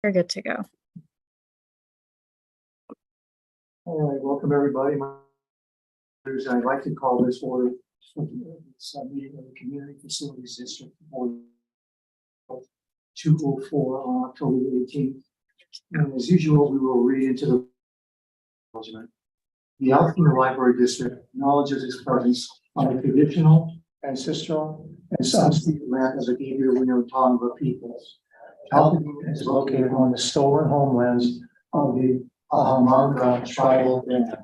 You're good to go. All right, welcome everybody. I'd like to call this order meeting of the Community Facilities District Board 204 on October 18th. And as usual, we will read into the acknowledgement. The Alpena Library District acknowledges its presence on the traditional, ancestral, and unceded land of the Gabriel Tonga peoples. Alpena is located on the stolen homelands of the Ahamanga tribal land.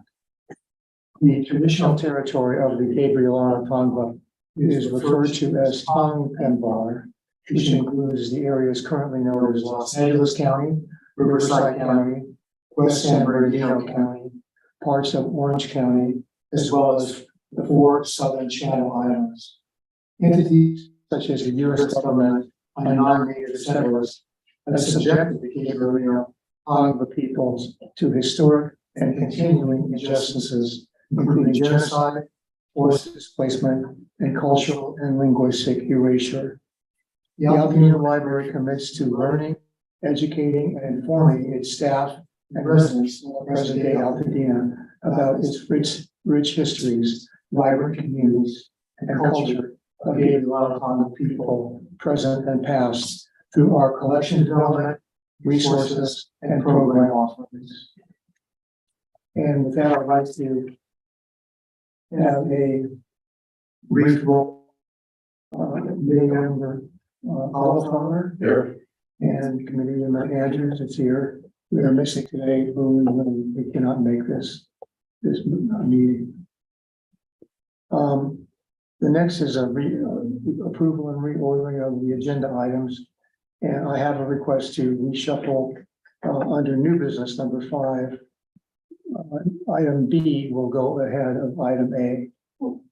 The traditional territory of the Gabriel Tonga is referred to as Tongpenbar, which includes the areas currently known as Los Angeles County, Riverside County, West San Bernardino County, parts of Orange County, as well as the 4 Southern Channel Islands. Entities such as the U.S. government and non-native settlers have subjected the Gabriel Tonga peoples to historic and continuing injustices, including genocide, forced displacement, and cultural and linguistic erasure. The Alpena Library commits to learning, educating, and informing its staff and residents in present-day Alpena about its rich histories, vibrant communities, and culture of Gabriel Tonga people, present and past, through our collection development, resources, and program offerings. And with that, I'd like to have a brief roll. Committee member Oliver here, and committee member Andrews is here. We are missing today, we cannot make this meeting. The next is a approval and reordering of the agenda items, and I have a request to reshuffle under new business number 5. Item B will go ahead of item A.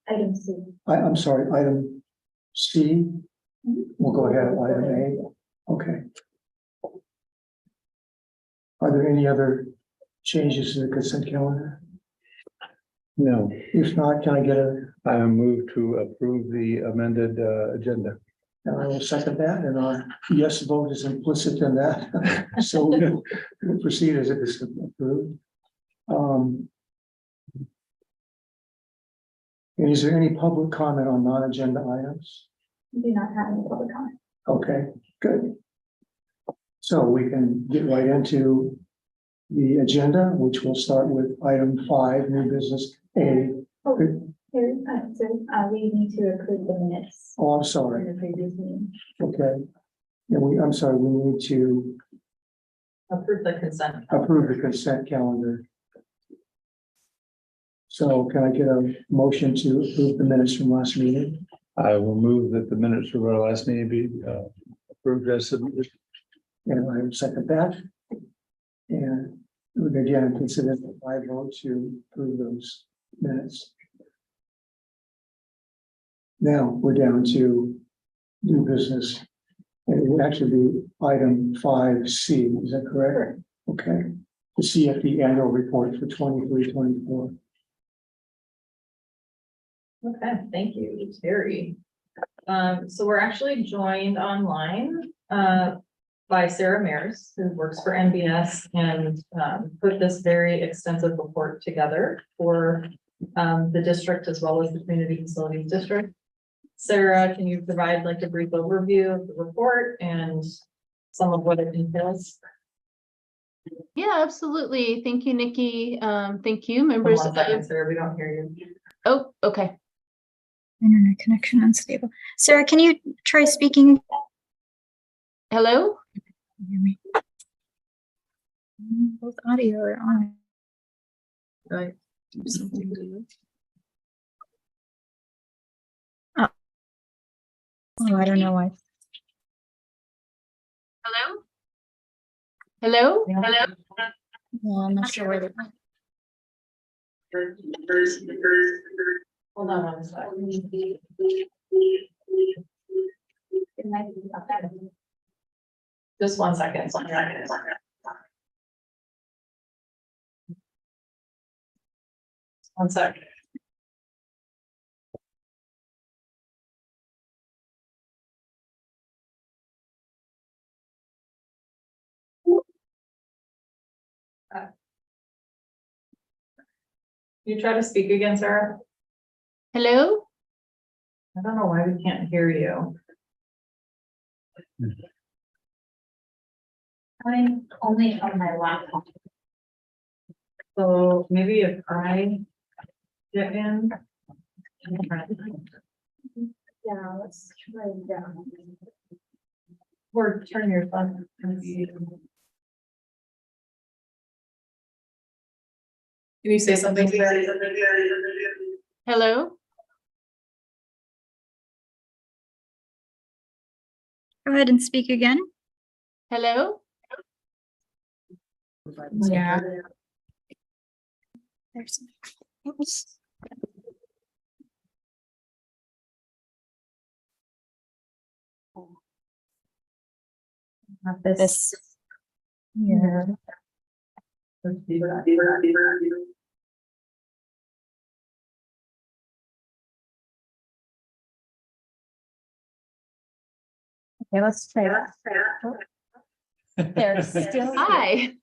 Item C. I'm sorry, item C will go ahead of item A. Okay. Are there any other changes to the consent calendar? No, If not, can I get a, I move to approve the amended agenda. and I will second that, and our yes vote is implicit in that. So we'll proceed as it is approved. And is there any public comment on non-agenda items? We do not have any public comment. Okay, good. So we can get right into the agenda, which will start with item 5, new business A. Oh, here, we need to approve the minutes Oh, I'm from sorry. the previous meeting. Okay. And I'm sorry, we need to Approve the consent. approve the consent calendar. So can I get a motion to approve the minutes from last meeting? I will move that the minutes from our last meeting be approved as submitted. And I will second that. And would again consider my vote to approve those minutes. Now we're down to new business. And it will actually be item 5C, is that correct? Okay. The CFD annual report for 23-24. Okay, thank you, Terry. So we're actually joined online by Sarah Mears, who works for NBS and put this very extensive report together for the district as well as the Community Facilities District. Sarah, can you provide like a brief overview of the report and some of what it entails? Yeah, absolutely. Thank you, Nikki. Thank you, members. One second, Sarah, we don't hear you. Oh, okay. Internet connection unstable. Sarah, can you try speaking? Hello? Hear me? Both audio are on. Right. Do something to it. Oh, I don't know why. Hello? Hello? Yeah. Hello? Well, I'm not sure where they are. Hold on one second. It might be up there. Just 1 second. One sec. You try to speak again, Sarah? Hello? I don't know why we can't hear you. I'm only on my laptop. So maybe if I get in. Yeah, let's try that. Or turn your phone. Can you say something? Hello? Go ahead and speak again. Hello? Yeah. There's. Oops. This. Yeah. Okay, let's try that. They're still. Hi.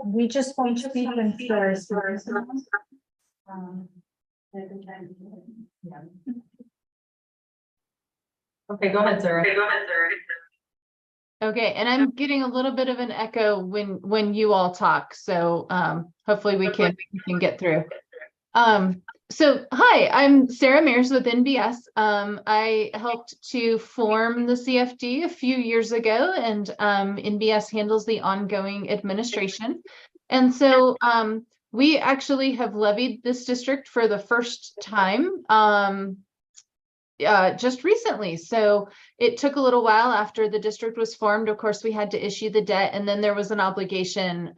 We just want to speak in stars. Okay, go ahead, Sarah. Okay, and I'm getting a little bit of an echo when you all talk, so hopefully we can get through. So hi, I'm Sarah Mears with NBS. I helped to form the CFD a few years ago, and NBS handles the ongoing administration. And so we actually have levied this district for the first time just recently. So it took a little while after the district was formed. Of course, we had to issue the debt, and then there was an obligation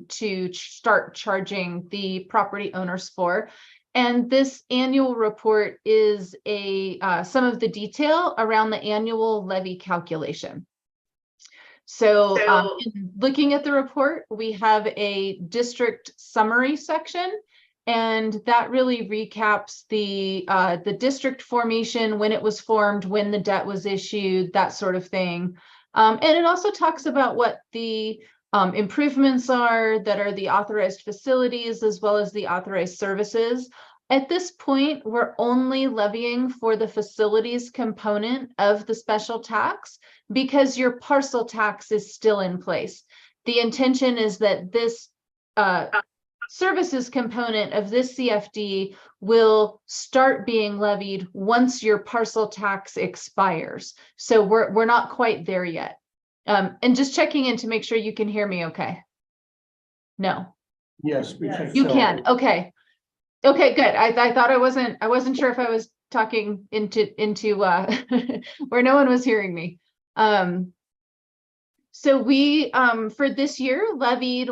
to start charging the property owners for. And this annual report is some of the detail around the annual levy calculation. So looking at the report, we have a district summary section, and that really recaps the district formation, when it was formed, when the debt was issued, that sort of thing. And it also talks about what the improvements are that are the authorized facilities, as well as the authorized services. At this point, we're only levying for the facilities component of the special tax because your parcel tax is still in place. The intention is that this services component of this CFD will start being levied once your parcel tax expires. So we're not quite there yet. And just checking in to make sure you can hear me okay. No. Yes, we think You so. can. Okay. Okay, good. I thought I wasn't sure if I was talking into where no one was hearing me. So we for this year levied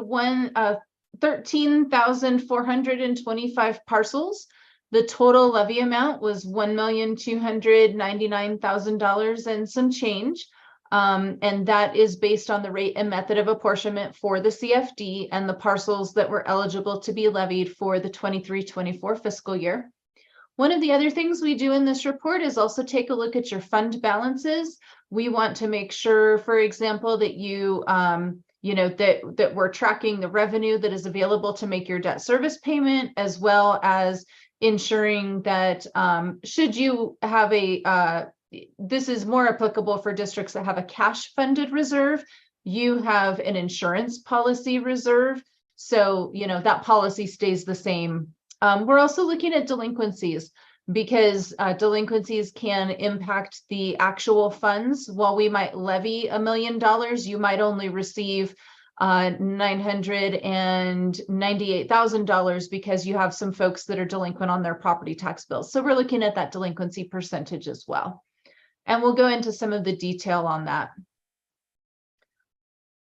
13,425 parcels. The total levy amount was $1,299,000 and some change. And that is based on the rate and method of apportionment for the CFD and the parcels that were eligible to be levied for the 23-24 fiscal year. One of the other things we do in this report is also take a look at your fund balances. We want to make sure, for example, that you know, that we're tracking the revenue that is available to make your debt service payment, as well as ensuring that should you have this is more applicable for districts that have a cash funded reserve, you have an insurance policy reserve. So, you know, that policy stays the same. We're also looking at delinquencies, because delinquencies can impact the actual funds. While we might levy $1 million, you might only receive $998,000 because you have some folks that are delinquent on their property tax bills. So we're looking at that delinquency percentage as well. And we'll go into some of the detail on that.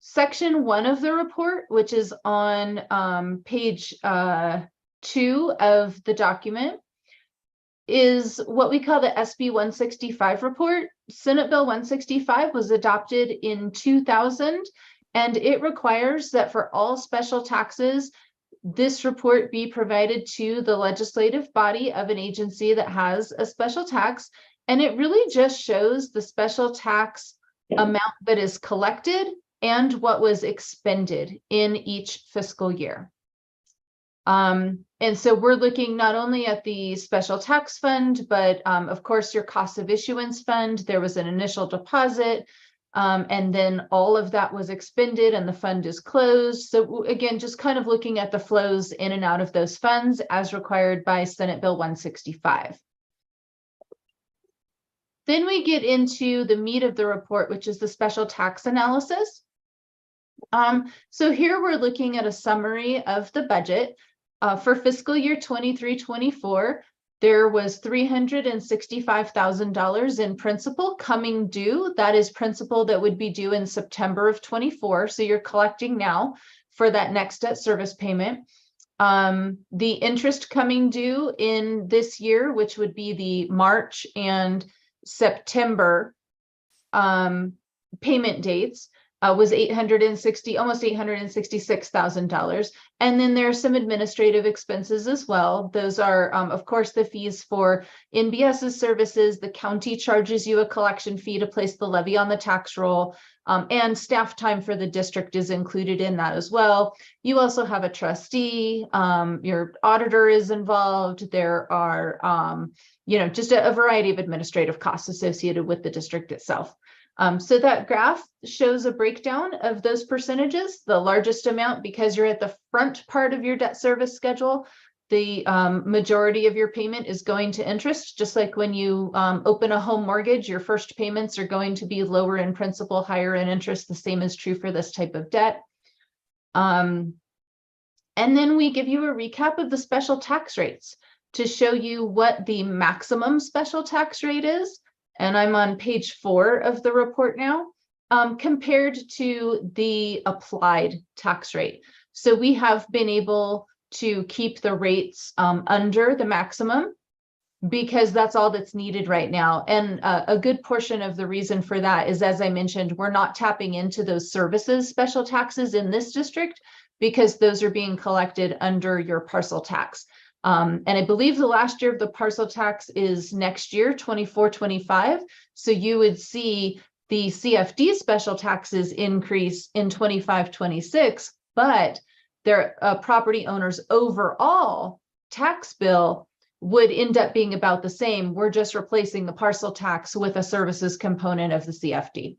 Section 1 of the report, which is on page 2 of the document, is what we call the SB 165 report. Senate Bill 165 was adopted in 2000, and it requires that for all special taxes, this report be provided to the legislative body of an agency that has a special tax. And it really just shows the special tax amount that is collected and what was expended in each fiscal year. And so we're looking not only at the special tax fund, but of course, your cost of issuance fund. There was an initial deposit, and then all of that was expended and the fund is closed. So again, just kind of looking at the flows in and out of those funds as required by Senate Bill 165. Then we get into the meat of the report, which is the special tax analysis. So here we're looking at a summary of the budget. For fiscal year 23-24, there was $365,000 in principal coming due. That is principal that would be due in September of 24. So you're collecting now for that next debt service payment. The interest coming due in this year, which would be the March and September payment dates, was almost $866,000. And then there are some administrative expenses as well. Those are, of course, the fees for NBS's services. The county charges you a collection fee to place the levy on the tax roll, and staff time for the district is included in that as well. You also have a trustee, your auditor is involved. There are, just a variety of administrative costs associated with the district itself. So that graph shows a breakdown of those percentages. The largest amount, because you're at the front part of your debt service schedule, the majority of your payment is going to interest. Just like when you open a home mortgage, your first payments are going to be lower in principal, higher in interest. The same is true for this type of debt. And then we give you a recap of the special tax rates to show you what the maximum special tax rate is. And I'm on page 4 of the report now, compared to the applied tax rate. So we have been able to keep the rates under the maximum because that's all that's needed right now. And a good portion of the reason for that is, as I mentioned, we're not tapping into those services special taxes in this district because those are being collected under your parcel tax. And I believe the last year of the parcel tax is next year, 24-25. So you would see the CFD special taxes increase in 25-26, but their property owners' overall tax bill would end up being about the same. We're just replacing the parcel tax with a services component of the CFD.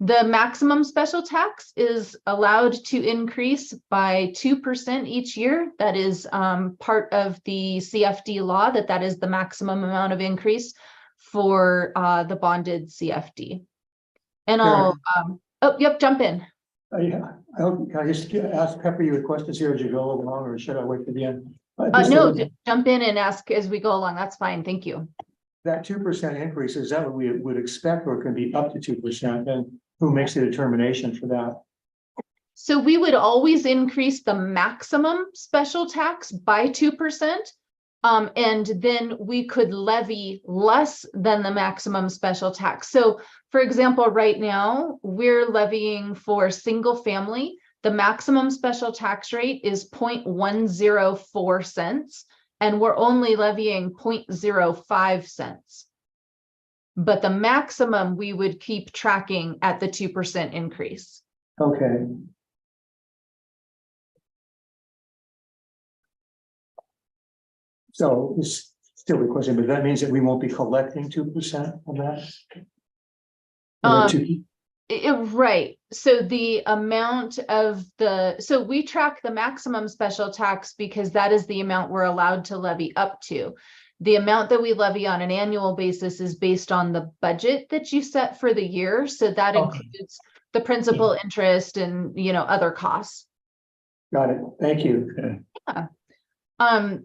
The maximum special tax is allowed to increase by 2% each year. That is part of the CFD law, that is the maximum amount of increase for the bonded CFD. And I'll, jump in. Yeah, can I just ask Pepper you a question here as you go along, or should I wait to the end? No, jump in and ask as we go along. That's fine. Thank you. That 2% increase, is that what we would expect, or it can be up to 2%? And who makes the determination for that? So we would always increase the maximum special tax by 2%. And then we could levy less than the maximum special tax. So for example, right now we're levying for single family. The maximum special tax rate is 0.104 cents, and we're only levying 0.05 cents. But the maximum we would keep tracking at the 2% increase. Okay. So it's still a question, but that means that we won't be collecting 2% on that? Right. So the amount of so we track the maximum special tax because that is the amount we're allowed to levy up to. The amount that we levy on an annual basis is based on the budget that you set for the year. So that includes the principal, interest, and other costs. Got it. Thank you. Yeah.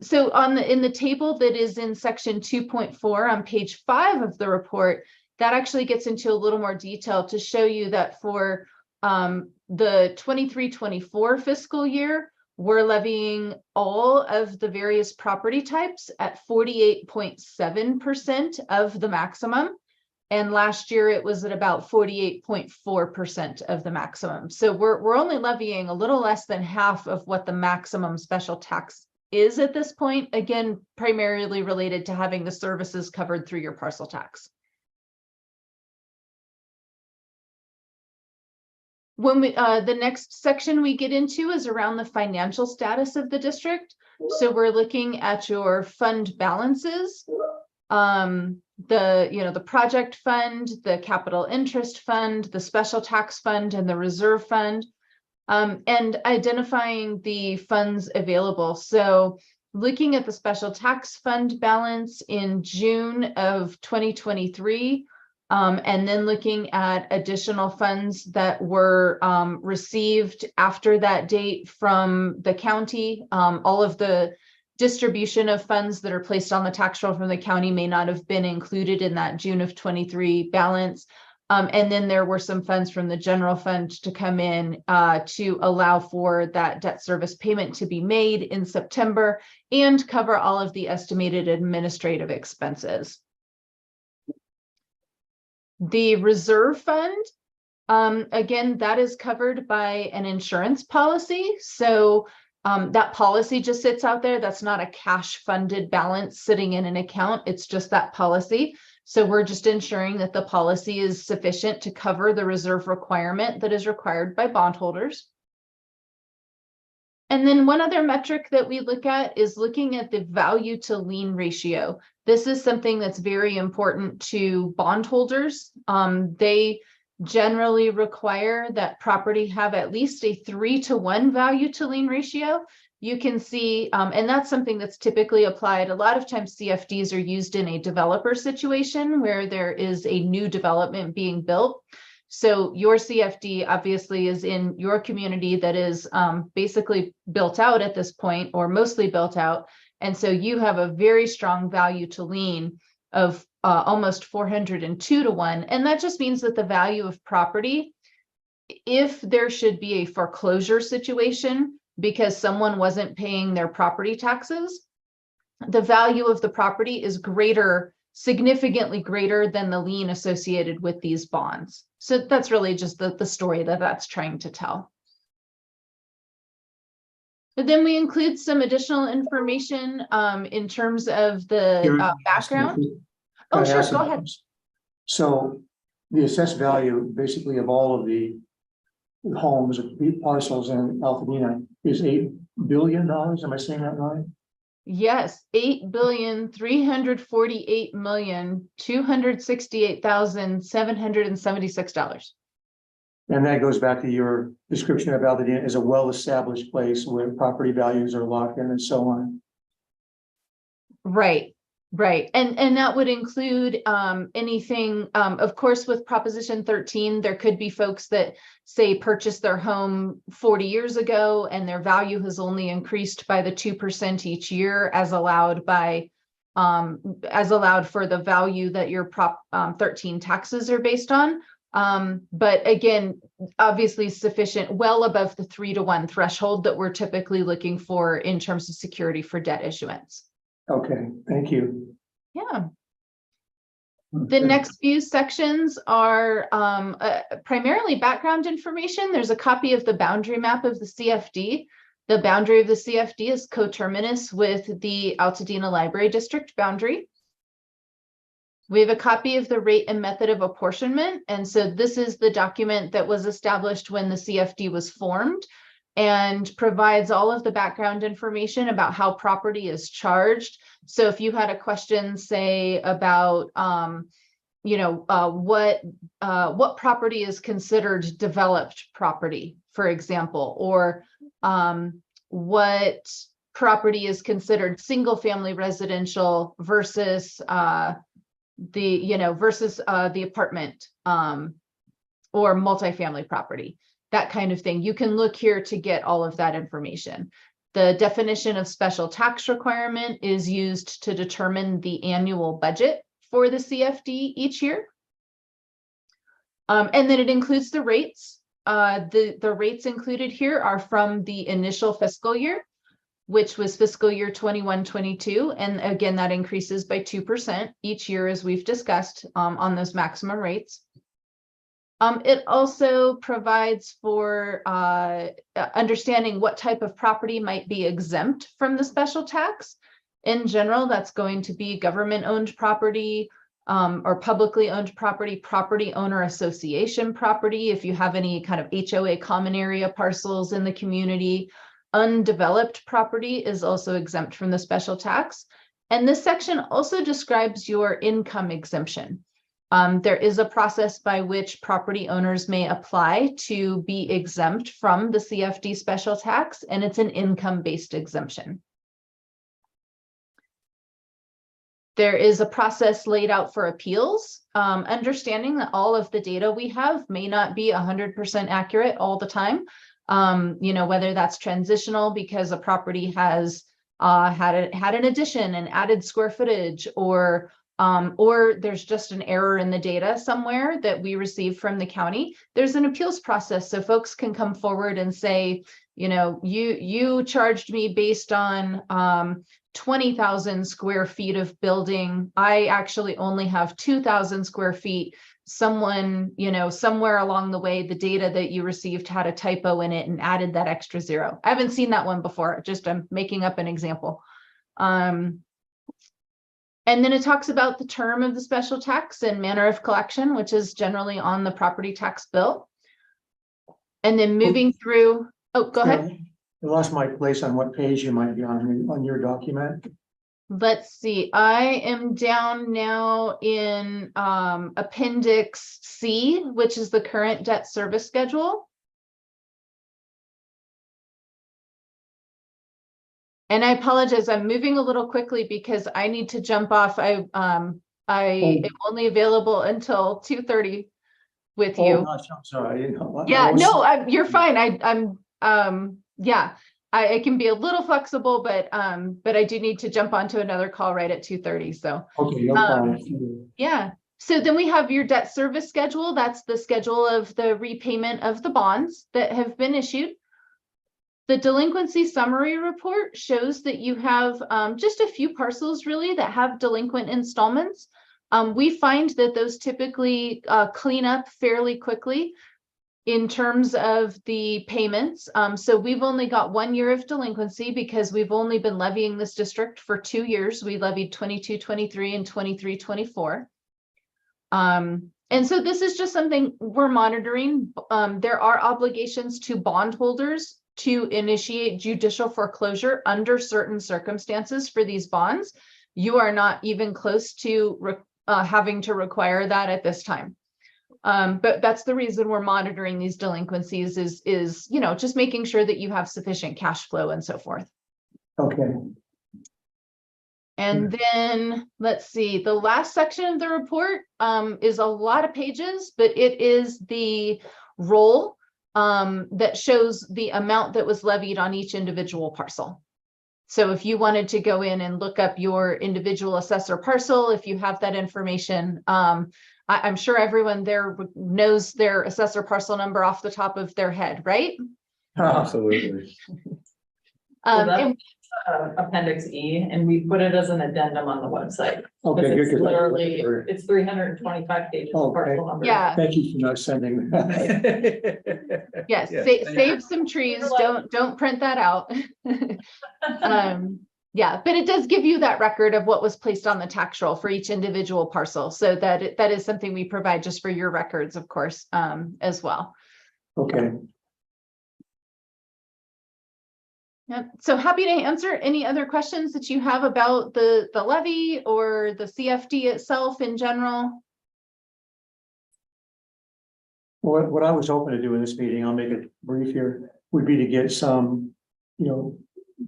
So in the table that is in section 2.4 on page 5 of the report, that actually gets into a little more detail to show you that for the 23-24 fiscal year, we're levying all of the various property types at 48.7% of the maximum. And last year it was at about 48.4% of the maximum. So we're only levying a little less than half of what the maximum special tax is at this point, again, primarily related to having the services covered through your parcel tax. When we, the next section we get into is around the financial status of the district. So we're looking at your fund balances, the project fund, the capital interest fund, the special tax fund, and the reserve fund, and identifying the funds available. So looking at the special tax fund balance in June of 2023, and then looking at additional funds that were received after that date from the county. All of the distribution of funds that are placed on the tax roll from the county may not have been included in that June of 23 balance. And then there were some funds from the general fund to come in to allow for that debt service payment to be made in September and cover all of the estimated administrative expenses. The reserve fund, again, that is covered by an insurance policy. So that policy just sits out there. That's not a cash funded balance sitting in an account. It's just that policy. So we're just ensuring that the policy is sufficient to cover the reserve requirement that is required by bondholders. And then one other metric that we look at is looking at the value to lien ratio. This is something that's very important to bondholders. They generally require that property have at least a 3-to-1 value to lien ratio. You can see, and that's something that's typically applied. A lot of times CFDs are used in a developer situation where there is a new development being built. So your CFD obviously is in your community that is basically built out at this point, or mostly built out. And so you have a very strong value to lien of almost 402-to-1. And that just means that the value of property, if there should be a foreclosure situation because someone wasn't paying their property taxes, the value of the property is greater, significantly greater than the lien associated with these bonds. So that's really just the story that that's trying to tell. But then we include some additional information in terms of the background. Oh, sure, go ahead. So the assessed value basically of all of the homes, parcels in Altadena is $8 billion. Am I saying that right? Yes, $8,348,268,776. And that goes back to your description of Altadena as a well-established place where property values are locked in and so on. Right. Right. And that would include anything, of course, with Proposition 13, there could be folks that say purchased their home 40 years ago and their value has only increased by the 2% each year as allowed by as allowed for the value that your Prop 13 taxes are based on. But again, obviously sufficient, well above the 3-to-1 threshold that we're typically looking for in terms of security for debt issuance. Okay, thank you. Yeah. The next few sections are primarily background information. There's a copy of the boundary map of the CFD. The boundary of the CFD is coterminous with the Altadena Library District boundary. We have a copy of the rate and method of apportionment. And so this is the document that was established when the CFD was formed and provides all of the background information about how property is charged. So if you had a question, say about, what property is considered developed property, for example, or what property is considered single family residential versus the apartment or multifamily property. That kind of thing. You can look here to get all of that information. The definition of special tax requirement is used to determine the annual budget for the CFD each year. And then it includes the rates. The rates included here are from the initial fiscal year. which was fiscal year 21-22. And again, that increases by 2% each year, as we've discussed, on those maximum rates. It also provides for understanding what type of property might be exempt from the special tax. In general, that's going to be government-owned property, or publicly owned property, property owner association property. If you have any kind of HOA common area parcels in the community, undeveloped property is also exempt from the special tax. And this section also describes your income exemption. There is a process by which property owners may apply to be exempt from the CFD special tax, and it's an income-based exemption. There is a process laid out for appeals, understanding that all of the data we have may not be 100% accurate all the time. You know, whether that's transitional because a property has had an addition and added square footage, or there's just an error in the data somewhere that we receive from the county. There's an appeals process, so folks can come forward and say, you know, you charged me based on 20,000 square feet of building. I actually only have 2,000 square feet. Someone, you know, somewhere along the way, the data that you received had a typo in it and added that extra zero. I haven't seen that one before. Just I'm making up an example. And then it talks about the term of the special tax and manner of collection, which is generally on the property tax bill. And then moving through, oh, go ahead. I lost my place on what page you might be on your document. Let's see, I am down now in Appendix C, which is the current debt service schedule. And I apologize, I'm moving a little quickly because I need to jump off. I am only available until 2:30 with you. Oh gosh, I'm sorry. Yeah, no, you're fine. I can be a little flexible, but I do need to jump onto another call right at 2:30. So Okay, no problem. yeah. So then we have your debt service schedule. That's the schedule of the repayment of the bonds that have been issued. The delinquency summary report shows that you have just a few parcels really that have delinquent installments. We find that those typically clean up fairly quickly in terms of the payments. So we've only got 1 year of delinquency because we've only been levying this district for 2 years. We levied 22-23 and 23-24. And so this is just something we're monitoring. There are obligations to bondholders to initiate judicial foreclosure under certain circumstances for these bonds. You are not even close to having to require that at this time. But that's the reason we're monitoring these delinquencies is, you know, just making sure that you have sufficient cash flow and so forth. Okay. And then let's see, the last section of the report is a lot of pages, but it is the roll that shows the amount that was levied on each individual parcel. So if you wanted to go in and look up your individual assessor parcel, if you have that information, I'm sure everyone there knows their assessor parcel number off the top of their head, right? Absolutely. So that's Appendix E, and we put it as an addendum on the website. Okay, It's good. literally, it's 325 pages of parcel number. Yeah. Thank you for not sending that. Yes, Yeah, save some trees. Don't print that out. Yeah, but it does give you that record of what was placed on the tax roll for each individual parcel. So that is something we provide just for your records, of course, as well. Okay. Yep. So happy to answer any other questions that you have about the levy or the CFD itself in general. Well, what I was hoping to do in this meeting, I'll make it brief here, would be to get some,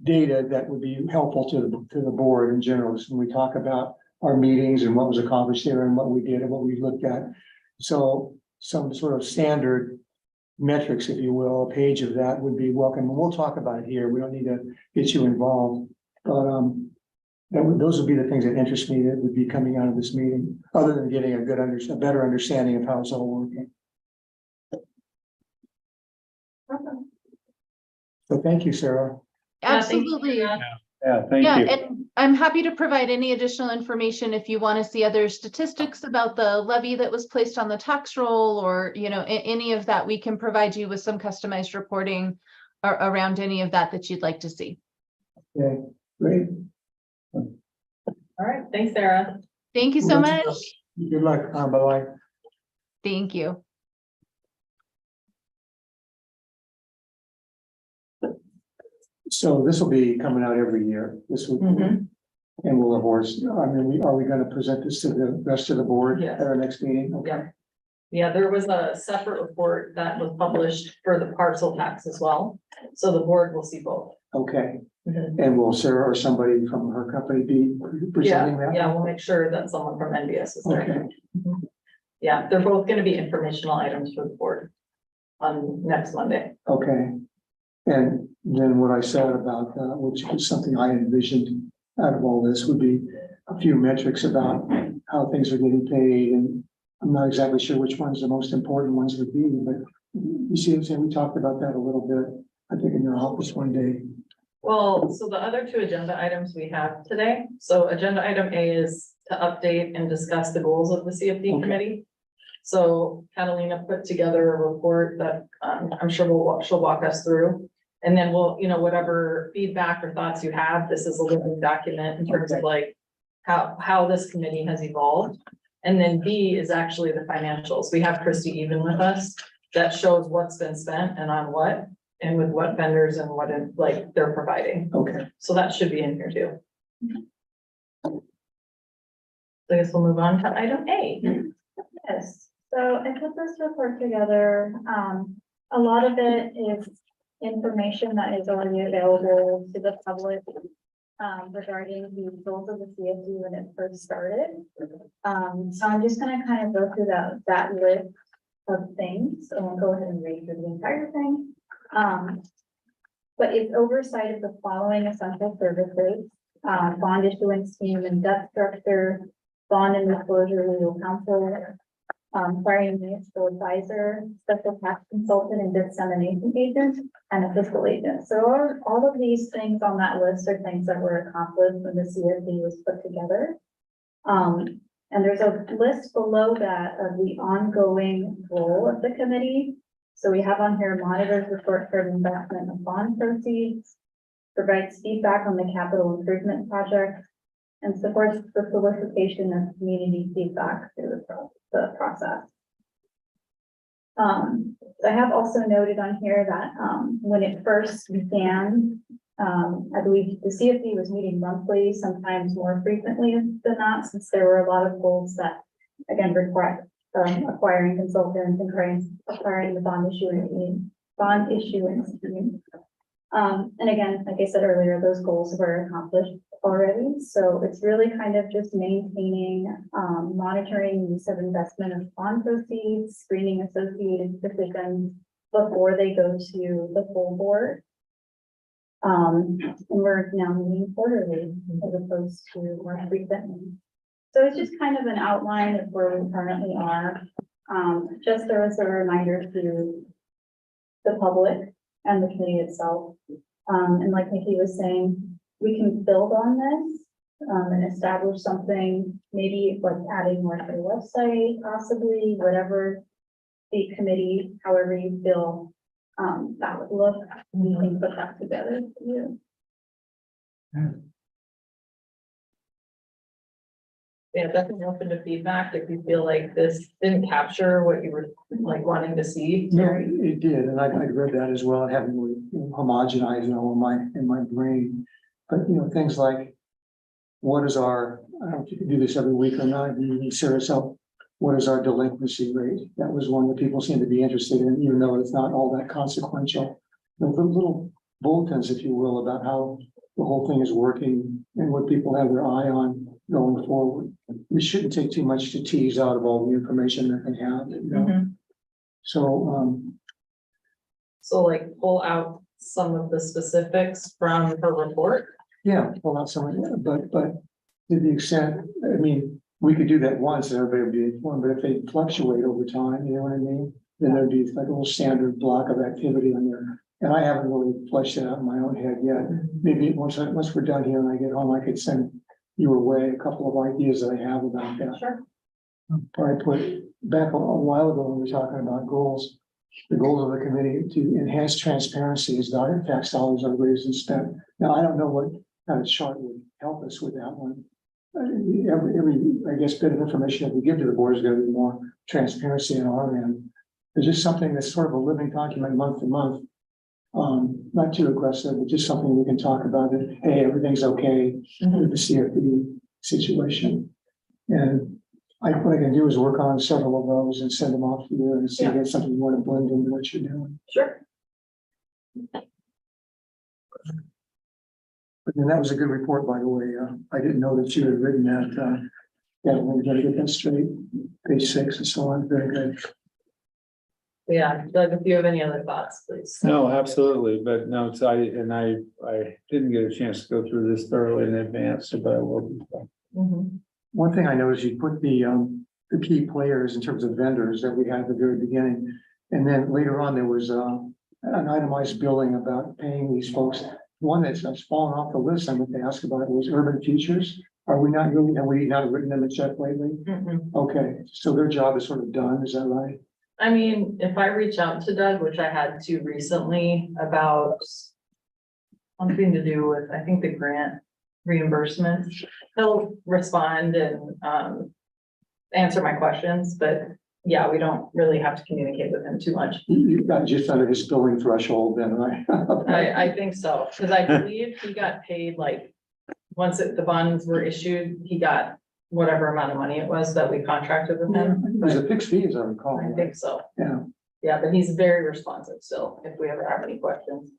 data that would be helpful to the board in general. When we talk about our meetings and what was accomplished there and what we did and what we looked at. So some sort of standard metrics, if you will, a page of that would be welcome. And we'll talk about it here. We don't need to get you involved. But those would be the things that interest me that would be coming out of this meeting, other than getting a better understanding of how it's all working. So thank you, Sarah. Yeah, thank you, Absolutely. Sarah. Yeah, thank Yeah, you. and I'm happy to provide any additional information if you want to see other statistics about the levy that was placed on the tax roll, or, you know, any of that. We can provide you with some customized reporting around any of that you'd like to see. Okay, great. All right, thanks, Sarah. Thank you so much. Good luck. Bye-bye. Thank you. So this will be coming out every year, this week. Mhm. And we'll of course, I mean, are we gonna present this to the rest of the board Yes. at our next meeting? Okay. Yeah. Yeah, there was a separate report that was published for the parcel tax as well, so the board will see both. Okay, Mhm. and will Sarah or somebody from her company be presenting Yeah, that? yeah, we'll make sure that someone from NBS is there. Okay, Yeah, they're both gonna be informational items for the board on next Monday. okay. And then what I said about, which is something I envisioned out of all this, would be a few metrics about how things are getting paid, and I'm not exactly sure which ones the most important ones would be, but you see what I'm saying? We talked about that a little bit, I think in your office one day. Well, so the other two agenda items we have today, so agenda item A is to update and discuss the goals of the CFD Okay. committee. So Catalina put together a report that I'm sure she'll walk us through. And then we'll, you know, whatever feedback or thoughts you have, this is a living document in terms of like how this committee has evolved. And then B is actually the financials. We have Christy Even with us that shows what's been spent and on what, and with what vendors and what like they're providing. Okay, So that should be in here too. So I guess we'll move on to item A. Yes, so I put this report together. A lot of it is information that is already available to the public regarding the goals of the CFD when it first started. So I'm just gonna kind of go through that list of things. I won't go ahead and read through the entire thing. But it's oversight of the following essential services: bond issuance scheme and debt structure, bond and disclosure legal counsel, hiring municipal advisor, special tax consultant and dissemination agent, and a fiscal agent. So all of these things on that list are things that were accomplished when the CFD was put together. And there's a list below that of the ongoing role of the committee. So we have on here monitors the short-term investment of bond proceeds, provides feedback on the capital improvement project, and supports the solicitation of community feedback through the process. So I have also noted on here that when it first began, I believe the CFD was meeting monthly, sometimes more frequently than that, since there were a lot of goals that, again, require acquiring consultants and acquiring the bond issuance scheme. And again, like I said earlier, those goals were accomplished already. So it's really kind of just maintaining, monitoring use of investment of bond proceeds, screening associated decisions before they go to the full board. And we're now meeting quarterly as opposed to more frequently. So it's just kind of an outline of where we currently are. Just as a reminder to the public and the committee itself. And like Nikki was saying, we can build on this and establish something, maybe like adding more to the website, possibly, whatever the committee, however you feel that would look, we can put that together for you. Yeah, definitely open to feedback if you feel like this didn't capture what you were like wanting to see. no, it did, and I read that as well, having homogenized it all in my brain. But, you know, things like, what is our, I don't know if you can do this every week or not, you need Sarah's help. What is our delinquency rate? That was one that people seem to be interested in, even though it's not all that consequential. The little bulletins, if you will, about how the whole thing is working and what people have their eye on going forward. We shouldn't take too much to tease out of all the information that they have, you know? Mhm. So, So like pull out some of the specifics from her report. yeah, pull out some of it, but to the extent, I mean, we could do that once and everybody would be informed, but if they fluctuate over time, you know what I mean? Then there'd be like a little standard block of activity on And I haven't really fleshed it out in my own head yet. Maybe once we're done here and I get home, I could send you away a couple of ideas that I have about that. Sure. Or I put back a while ago when we were talking about goals. The goal of the committee to enhance transparency as the tax dollars are raised and spent. Now, I don't know what kind of chart would help us with that one. Every I guess, bit of information that we give to the board is going to be more transparency on our end. It's just something that's sort of a living document month to month. Not too aggressive, but just something we can talk about it. Hey, everything's okay with the CFD situation. And what I can do is work on several of those and send them off to you and see if that's something you want to blend into what you're doing. Sure. But then that was a good report, by the way. I didn't know that you had written that. Yeah, we got to get that straight. Page 6 and so on. Very good. Yeah, Doug, if you have any other thoughts, please. No, absolutely, but no, it's, I didn't get a chance to go through this thoroughly in advance, but I will. Mhm. One thing I noticed, you put the key players in terms of vendors that we had at the very beginning. And then later on, there was an itemized billing about paying these folks. One that's fallen off the list, I meant to ask about, was Urban Futures. Have we not written them a check lately? Mhm. Okay, so their job is sort of done, is that right? I mean, if I reach out to Doug, which I had to recently about something to do with, I think, the grant reimbursement, he'll respond and answer my questions, but yeah, we don't really have to communicate with him too much. You've got just under his billing threshold then, right? I think so, because I believe he got paid like, once the bonds were issued, he got whatever amount of money it was that we contracted with him. It was a fixed fee, as I recall. I think so. Yeah. Yeah, but he's very responsive still, if we ever have any questions.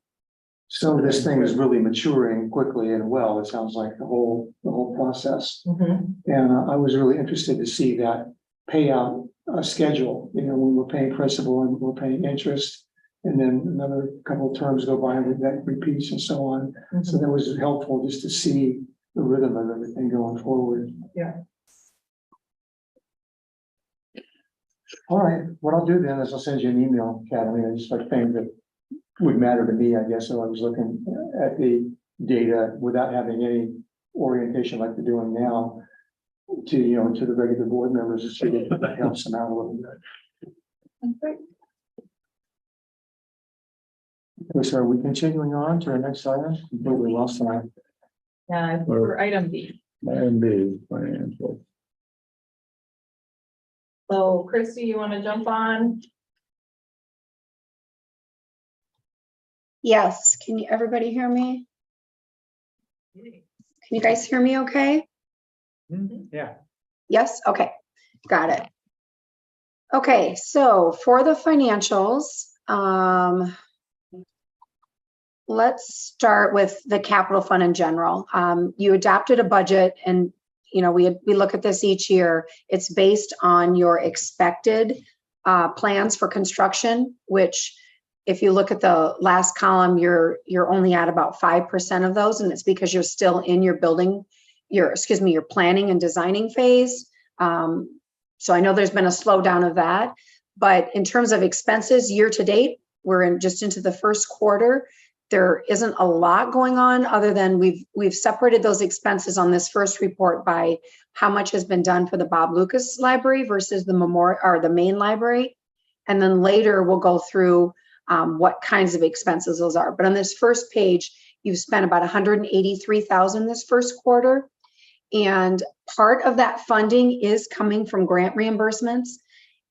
So this thing is really maturing quickly and well, it sounds like the whole process. Mhm. And I was really interested to see that payout schedule, when we're paying principal and we're paying interest. And then another couple of terms go by and that repeats and so on. So that was helpful just to see the rhythm of everything going forward. Yeah. All right, what I'll do then is I'll send you an email, Kathleen, just like things that would matter to me, I guess. So I was looking at the data without having any orientation like we're doing now to, to the regular board members, just so that helps them out a little bit. Okay, so are we continuing on to our next item? Completely lost that. Yeah, for item B. Item B, financial. So Christy, you want to jump on? Yes, can everybody hear me? Can you guys hear me okay? Yeah. Yes, okay, got it. Okay, so for the financials, let's start with the capital fund in general. You adopted a budget and we look at this each year. It's based on your expected plans for construction, which if you look at the last column, you're only at about 5% of those, and it's because you're still in your your planning and designing phase. So I know there's been a slowdown of that, but in terms of expenses year to date, we're into the first quarter. There isn't a lot going on other than we've separated those expenses on this first report by how much has been done for the Bob Lucas Library versus the memorial or the main library. And then later we'll go through what kinds of expenses those are. But on this first page, you've spent about $183,000 this first quarter. And part of that funding is coming from grant reimbursements.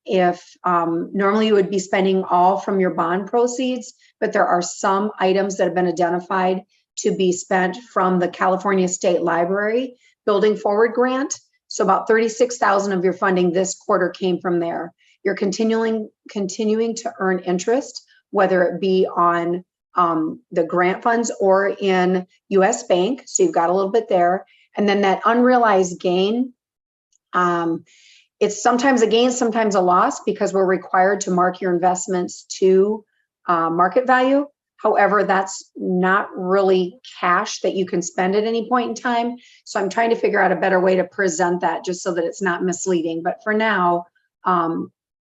If normally you would be spending all from your bond proceeds, but there are some items that have been identified to be spent from the California State Library Building Forward Grant. So about $36,000 of your funding this quarter came from there. You're continuing to earn interest, whether it be on the grant funds or in US Bank. So you've got a little bit there. And then that unrealized gain, it's sometimes a gain, sometimes a loss, because we're required to mark your investments to market value. However, that's not really cash that you can spend at any point in time. So I'm trying to figure out a better way to present that just so that it's not misleading. But for now,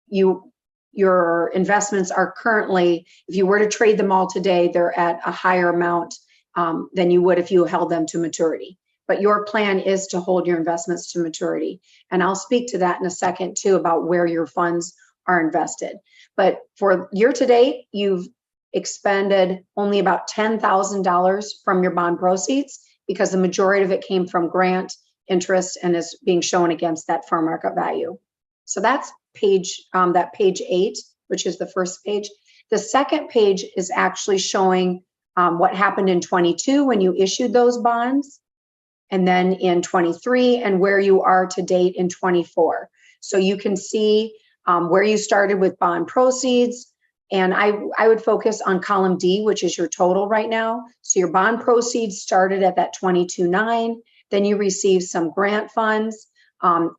you your investments are currently, if you were to trade them all today, they're at a higher amount than you would if you held them to maturity. But your plan is to hold your investments to maturity. And I'll speak to that in a second too, about where your funds are invested. But for year to date, you've expended only about $10,000 from your bond proceeds, because the majority of it came from grant interest and is being shown against that fair market value. So that's page 8, which is the first page. The second page is actually showing what happened in 22 when you issued those bonds, and then in 23, and where you are to date in 24. So you can see where you started with bond proceeds. And I would focus on column D, which is your total right now. So your bond proceeds started at that 22.9, then you received some grant funds.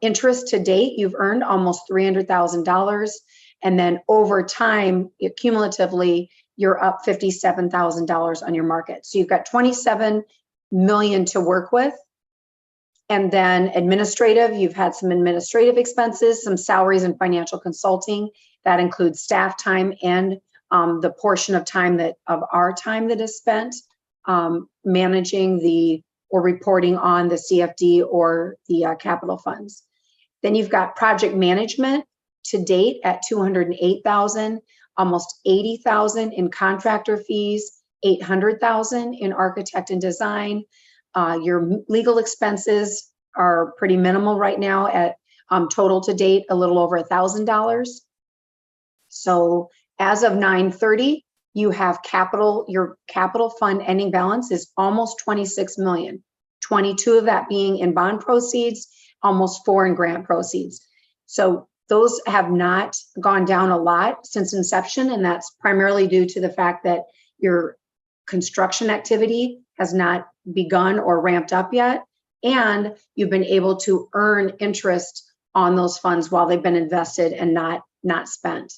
Interest to date, you've earned almost $300,000. And then over time, cumulatively, you're up $57,000 on your market. So you've got 27 million to work with. And then administrative, you've had some administrative expenses, some salaries and financial consulting. That includes staff time and the portion of time of our time that is spent managing or reporting on the CFD or the capital funds. Then you've got project management to date at 208,000, almost 80,000 in contractor fees, 800,000 in architect and design. Your legal expenses are pretty minimal right now at total to date, a little over $1,000. So as of 9/30, you have your capital fund ending balance is almost 26 million, 22 of that being in bond proceeds, almost 4 in grant proceeds. So those have not gone down a lot since inception, and that's primarily due to the fact that your construction activity has not begun or ramped up yet, and you've been able to earn interest on those funds while they've been invested and not spent.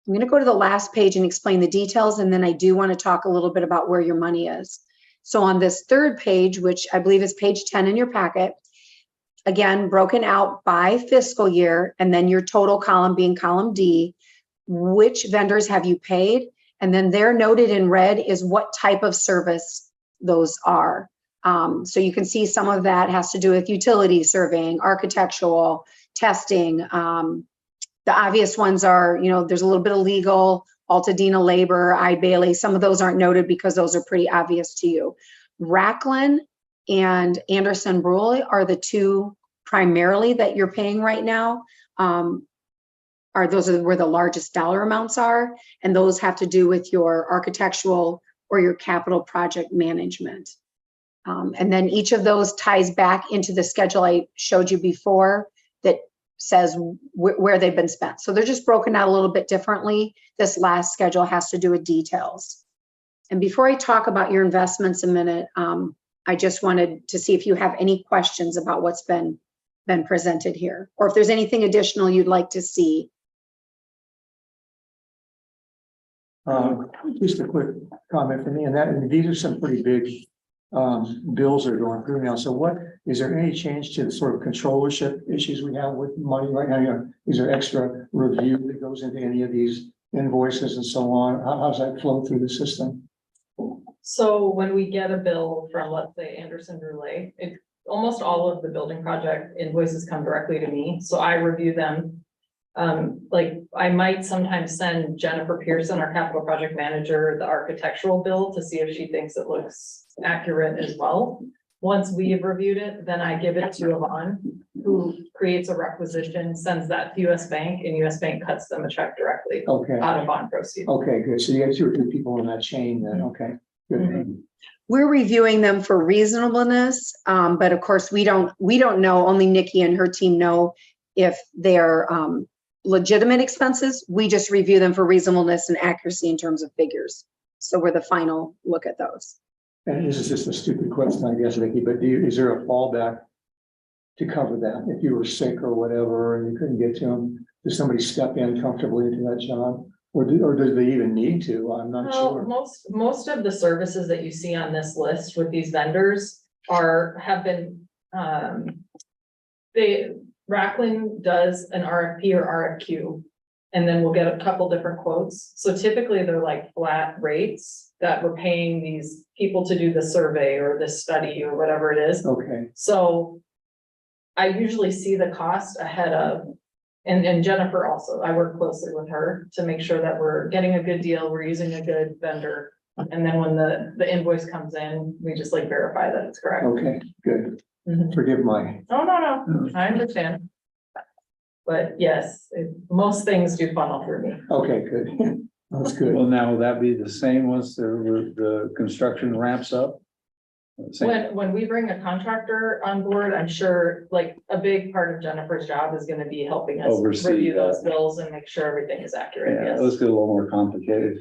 I'm going to go to the last page and explain the details, and then I do want to talk a little bit about where your money is. So on this third page, which I believe is page 10 in your packet, again, broken out by fiscal year, and then your total column being column D, which vendors have you paid? And then they're noted in red is what type of service those are. So you can see some of that has to do with utility surveying, architectural, testing. The obvious ones are, there's a little bit of legal, Altadena labor, I-Bailey. Some of those aren't noted because those are pretty obvious to you. Racklin and Anderson Brule are the two primarily that you're paying right now. Those are where the largest dollar amounts are, and those have to do with your architectural or your capital project management. And then each of those ties back into the schedule I showed you before that says where they've been spent. So they're just broken out a little bit differently. This last schedule has to do with details. And before I talk about your investments a minute, I just wanted to see if you have any questions about what's been presented here, or if there's anything additional you'd like to see. Just a quick comment from me, and these are some pretty big bills that are going through now. So is there any change to the sort of controllership issues we have with money right now? Is there extra review that goes into any of these invoices and so on? How's that flow through the system? So when we get a bill from, let's say, Anderson Brule, almost all of the building project invoices come directly to me. So I review them. Like I might sometimes send Jennifer Pearson, our capital project manager, the architectural bill to see if she thinks it looks accurate as well. Once we have reviewed it, then I give it to Yvonne, who creates a requisition, sends that to US Bank, and US Bank cuts them a check directly out of bond proceeds. Okay, good. So you have 2 or 3 people in that chain then. Okay, good. Mm-hmm. We're reviewing them for reasonableness, but of course we don't know. Only Nikki and her team know if they're legitimate expenses. We just review them for reasonableness and accuracy in terms of figures. So we're the final look at those. And this is just a stupid question, I guess, Vicki, but is there a fallback to cover that? If you were sick or whatever and you couldn't get to them, does somebody step in comfortably into that job? Or do they even need to? I'm not sure. Most of the services that you see on this list with these vendors have been Racklin does an RFP or RFQ And then we'll get a couple different quotes. So typically they're like flat rates that we're paying these people to do the survey or this study or whatever it is. Okay, So I usually see the cost ahead of, and Jennifer also, I work closely with her to make sure that we're getting a good deal, we're using a good vendor. And then when the invoice comes in, we just like verify that it's correct. okay, good. Mhm. Forgive my, Oh, no, I understand. But yes, most things do funnel through me. okay, good. That's good. Well, now will that be the same once the construction ramps up? Same. When we bring a contractor on board, I'm sure like a big part of Jennifer's job is gonna be helping us Oversee review those that. bills and make sure everything is accurate, Yeah, yes. let's get a little more complicated.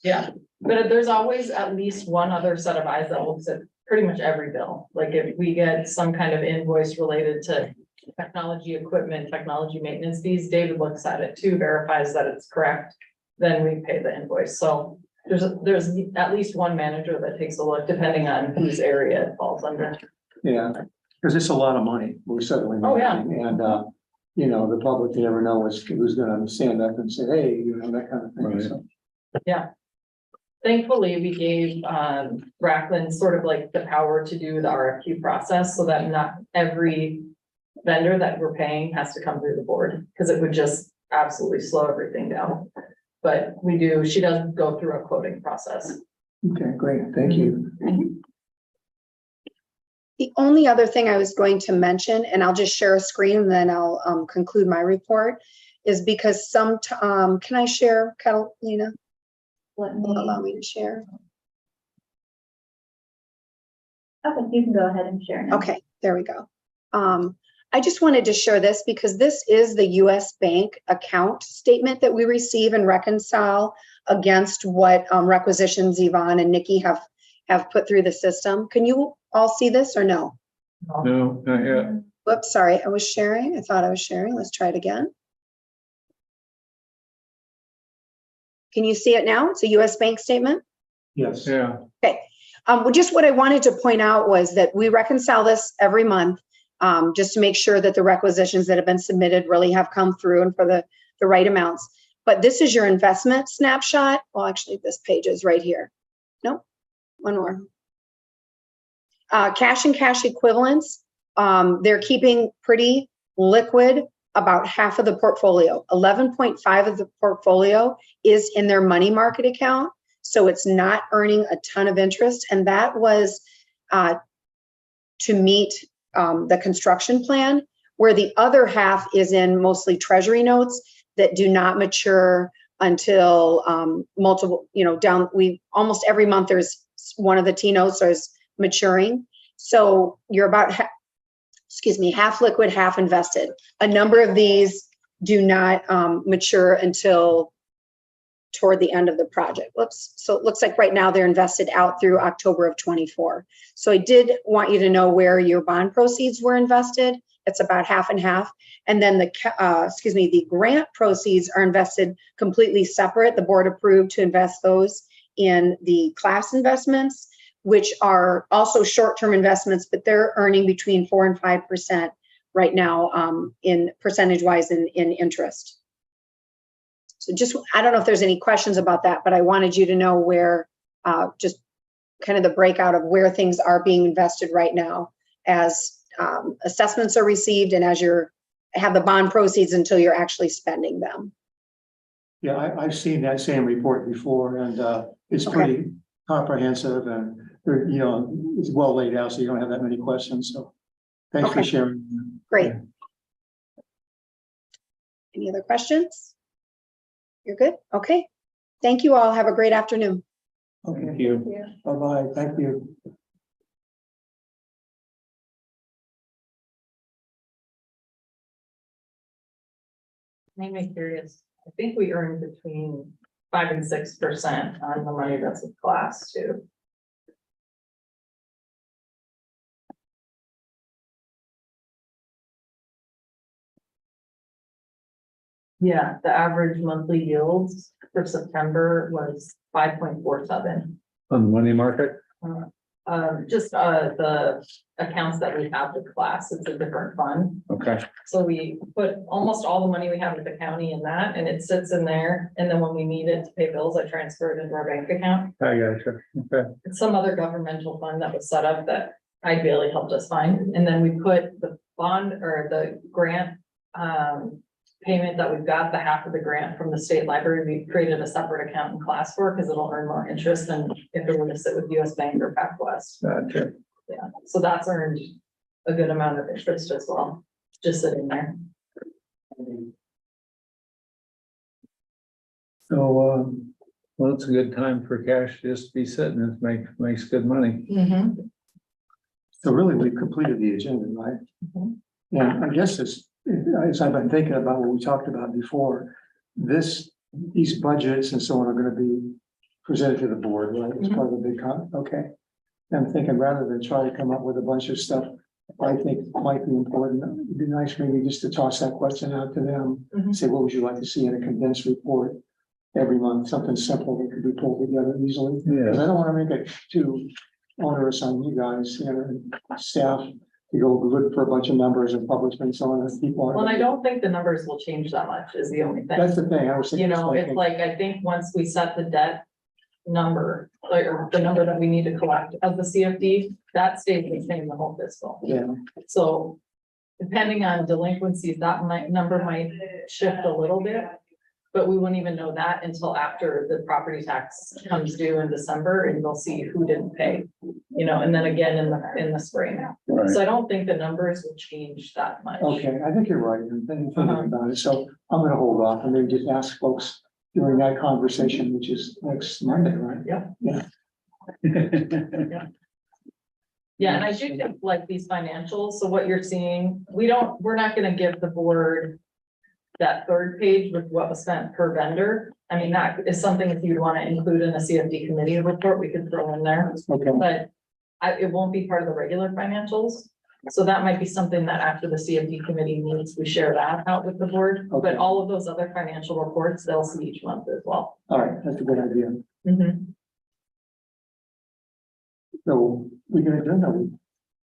Yeah, but there's always at least one other set of eyes that looks at pretty much every bill. Like if we get some kind of invoice related to technology equipment, technology maintenance fees, David looks at it too, verifies that it's correct, then we pay the invoice. So there's at least one manager that takes a look, depending on whose area it falls under. Yeah, because it's a lot of money. We're settling. Oh, yeah. And, you know, the public, you never know who's gonna stand up and say, hey, you know, that kind of thing. Right. So, Thankfully, we gave Racklin sort of like the power to do the RFQ process so that not every vendor that we're paying has to come through the board, because it would just absolutely slow everything down. But she does go through a quoting process. okay, great. Thank you. The only other thing I was going to mention, and I'll just share a screen and then I'll conclude my report, is because can I share, Catalina? Let Will you allow me, me to share? okay, you can go ahead and share now. Okay, there we go. I just wanted to share this because this is the US Bank account statement that we receive and reconcile against what requisitions Yvonne and Nikki have put through the system. Can you all see this or no? No, not yet. Whoops, sorry, I was sharing. I thought I was sharing. Let's try it again. Can you see it now? It's a US Bank statement. Yes. Yeah. Okay. Well, just what I wanted to point out was that we reconcile this every month, just to make sure that the requisitions that have been submitted really have come through and for the right amounts. But this is your investment snapshot. Well, actually, this page is right here. Nope, one more. Cash and cash equivalents. They're keeping pretty liquid. About half of the portfolio, 11.5 of the portfolio is in their money market account. So it's not earning a ton of interest. And that was to meet the construction plan, where the other half is in mostly treasury notes that do not mature until multiple, almost every month there's one of the T notes is maturing. So you're about half liquid, half invested. A number of these do not mature until toward the end of the project. Whoops. So it looks like right now they're invested out through October of 24. So I did want you to know where your bond proceeds were invested. It's about half and half. And then the grant proceeds are invested completely separate. The board approved to invest those in the class investments, which are also short-term investments, but they're earning between 4 and 5% right now in percentage-wise in interest. So just, I don't know if there's any questions about that, but I wanted you to know where, just kind of the breakout of where things are being invested right now as assessments are received and as have the bond proceeds until you're actually spending them. Yeah, I've seen that same report before, and it's pretty comprehensive, and it's well laid out, so you don't have that many questions. So thanks for sharing. Great. Yeah. Any other questions? You're good? Okay. Thank you all. Have a great afternoon. Thank Okay, you. bye-bye. Thank you. Made me curious. I think we earn between 5 and 6% on the money that's in class too. Yeah, the average monthly yields for September was 5.47. On the money market? Just the accounts that we have with class, it's a different fund. Okay, So we put almost all the money we have with the county in that, and it sits in there. And then when we need it to pay bills, I transfer it into our bank account. I gotcha. Okay, It's some other governmental fund that was set up that ideally helped us find. And then we put the bond or the grant payment that we've got, the half of the grant from the state library, we created a separate account in class for, because it'll earn more interest than if it were to sit with US Bank or PacWest. gotcha. Yeah, so that's earned a good amount of interest as well, just sitting there. So, well, it's a good time for cash just to be sitting. It makes good money. So really, we've completed the agenda, right? Mhm. And I guess as I've been thinking about what we talked about before, these budgets and so on are gonna be presented to the board, right? As part of the big okay. And I'm thinking rather than try to come up with a bunch of stuff I think might be important, it'd be nice maybe just to toss that question out to them. Mhm. Say, what would you like to see in a condensed report every month? Something simple that could be pulled together easily. Because Yeah, I don't want to make it too onerous on you guys, and staff to go look for a bunch of numbers and publish and so on, and people Well, and I are. don't think the numbers will change that much is the only That's thing. the thing, I was You thinking. know, it's like, I think once we set the debt number, or the number that we need to collect of the CFD, that stays the same the whole fiscal. Yeah, So depending on delinquencies, number might shift a little bit. But we wouldn't even know that until after the property tax comes due in December, and we'll see who didn't pay, you know, and then again in the spring. right. So I don't think the numbers will change that much. okay, I think you're right, I'm thinking Uh-huh. about it, so I'm gonna hold off and maybe just ask folks during that conversation, which is next Monday, right? Yeah, and I do think like these financials, so what you're seeing, we're not gonna give the board that third page with what was spent per vendor. I mean, that is something if you'd want to include in a CFD committee report, we could throw in there, Okay, but it won't be part of the regular financials. So that might be something that after the CFD committee meets, we share that out with the board, Okay. but all of those other financial reports, they'll see each month as well. all right, that's a good idea. Mhm. So we can adjourn, are we?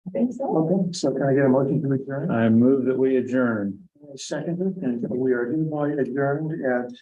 I think so. Okay, so can I get a motion to adjourn? I move that we adjourn. Seconded, and we are hereby adjourned at